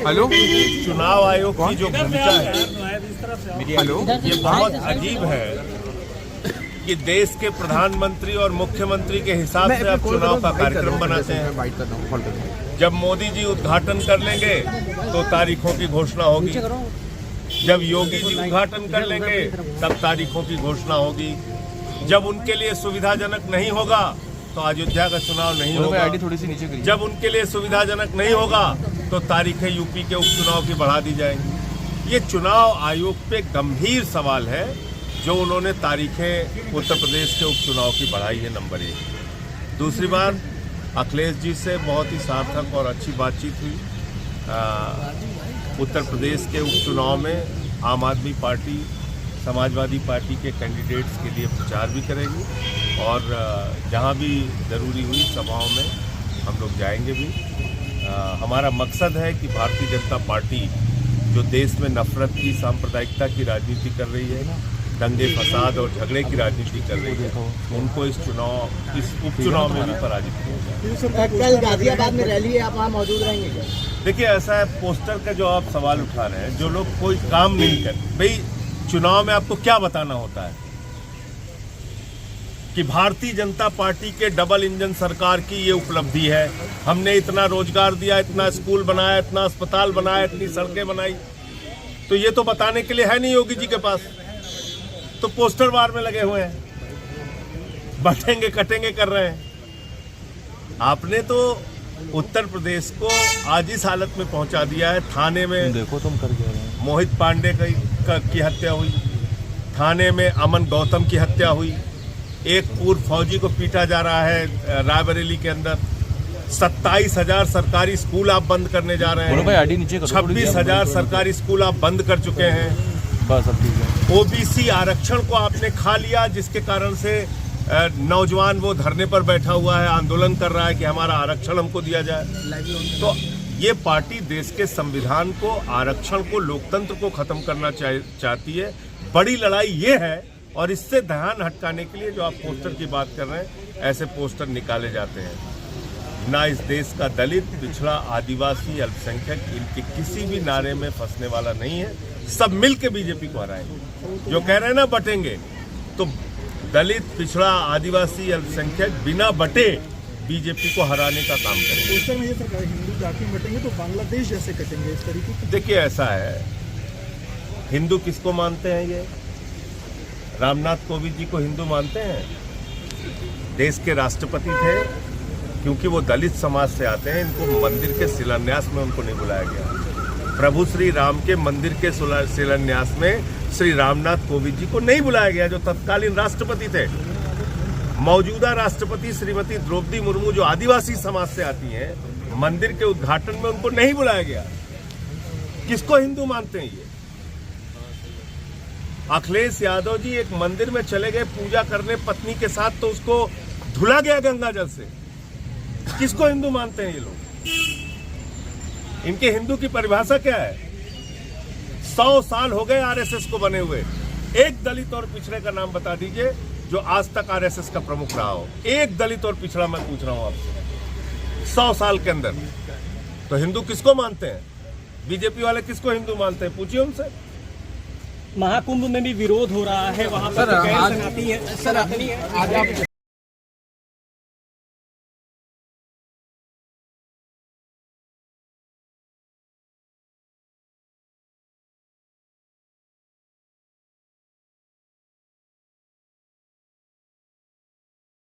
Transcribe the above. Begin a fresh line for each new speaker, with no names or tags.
Hello,
चुनाव आयोग की जो भूमिका है
हेलो,
ये बहुत अजीब है कि देश के प्रधानमंत्री और मुख्यमंत्री के हिसाब से आप चुनाव का कार्यक्रम बनाते हैं। जब मोदी जी उद्घाटन कर लेंगे तो तारीखों की घोषणा होगी, जब योगी जी उद्घाटन कर लेंगे तब तारीखों की घोषणा होगी, जब उनके लिए सुविधाजनक नहीं होगा तो अयोध्या का चुनाव नहीं होगा, जब उनके लिए सुविधाजनक नहीं होगा तो तारीखें यूपी के उपचुनाव की बढ़ा दी जाएंगी। ये चुनाव आयोग पे गंभीर सवाल है जो उन्होंने तारीखें उत्तर प्रदेश के उपचुनाव की बढ़ाई है, नंबर 1। दूसरी बात, अखिलेश जी से बहुत ही सार्थक और अच्छी बातचीत हुई। उत्तर प्रदेश के उपचुनाव में आम आदमी पार्टी समाजवादी पार्टी के कैंडिडेट्स के लिए प्रचार भी करेगी और जहां भी ज़रूरी हुई सभाओं में हम लोग जाएंगे भी। हमारा मकसद है कि भारतीय जनता पार्टी जो देश में नफरत की, सांप्रदायिकता की राजनीति कर रही है, दंगे फसाद और झगड़े की राजनीति कर रही है, उनको इस उपचुनाव में भी पराजित किया जाए।
कल गाजियाबाद में रैली है, आप वहाँ मौजूद रहेंगे क्या?
देखिए, ऐसा है, पोस्टर का जो आप सवाल उठा रहे हैं, जो लोग कोई काम नहीं करते, भाई चुनाव में आपको क्या बताना होता है कि भारतीय जनता पार्टी के डबल इंजन सरकार की ये उपलब्धि है, हमने इतना रोजगार दिया, इतना स्कूल बनाया, इतना अस्पताल बनाया, इतनी सड़कें बनाई, तो ये तो बताने के लिए है नहीं योगी जी के पास, तो पोस्टर वार में लगे हुए हैं, बटेंगे कटेंगे कर रहे हैं। आपने तो उत्तर प्रदेश को आज इस हालत में पहुंचा दिया है। थाने में
देखो तुम कर क्या रहे हो।
मोहित पांडे की हत्या हुई, थाने में अमन गौतम की हत्या हुई, एक पूर्व फौजी को पीटा जा रहा है रायबरेली के अंदर, 27,000 सरकारी स्कूल आप बंद करने जा रहे हैं, 26,000 सरकारी स्कूल आप बंद कर चुके हैं,
बस अब ठीक है।
ओबीसी आरक्षण को आपने खा लिया, जिसके कारण से नौजवान वो धरने पर बैठा हुआ है, आंदोलन कर रहा है कि हमारा आरक्षण हमको दिया जाए। तो ये पार्टी देश के संविधान को, आरक्षण को, लोकतंत्र को खत्म करना चाहती है। बड़ी लड़ाई ये है और इससे ध्यान हटकाने के लिए जो आप पोस्टर की बात कर रहे हैं, ऐसे पोस्टर निकाले जाते हैं। ना इस देश का दलित, पिछड़ा, आदिवासी, अल्पसंख्यक इनके किसी भी नारे में फंसने वाला नहीं है। सब मिल के बीजेपी को हराएंगे। जो कह रहे हैं ना बटेंगे, तो दलित, पिछड़ा, आदिवासी, अल्पसंख्यक बिना बटे बीजेपी को हराने का काम करेंगे।
पोस्टर में ये सरकार हिंदू जाति बटेंगे तो बांग्लादेश जैसे कटेंगे, इस तरीके की।
देखिए, ऐसा है, हिंदू किसको मानते हैं? ये रामनाथ कोविंद जी को हिंदू मानते हैं? देश के राष्ट्रपति थे, क्योंकि वो दलित समाज से आते हैं, इनको मंदिर के शिलान्यास में उनको नहीं बुलाया गया। प्रभु श्री राम के मंदिर के शिलान्यास में श्री रामनाथ कोविंद जी को नहीं बुलाया गया, जो तत्कालीन राष्ट्रपति थे। मौजूदा राष्ट्रपति श्रीमती द्रौपदी मुर्मू, जो आदिवासी समाज से आती हैं, मंदिर के उद्घाटन में उनको नहीं बुलाया गया। किसको हिंदू मानते हैं ये? अखिलेश यादव जी एक मंदिर में चले गए पूजा करने पत्नी के साथ, तो उसको धुला गया गंगा जल से। किसको हिंदू मानते हैं ये लोग? इनके हिंदू की परिभाषा क्या है? 100 साल हो गए आरएसएस को बने हुए। एक दलित और पिछड़े का नाम बता दीजिए जो आज तक आरएसएस का प्रमुख रहा हो। एक दलित और पिछड़ा मैं पूछ रहा हूं आपसे, 100 साल के अंदर। तो हिंदू किसको मानते हैं? बीजेपी वाले किसको हिंदू मानते हैं? पूछिए उनसे।
महाकुंभ में भी विरोध हो रहा है, वहां पर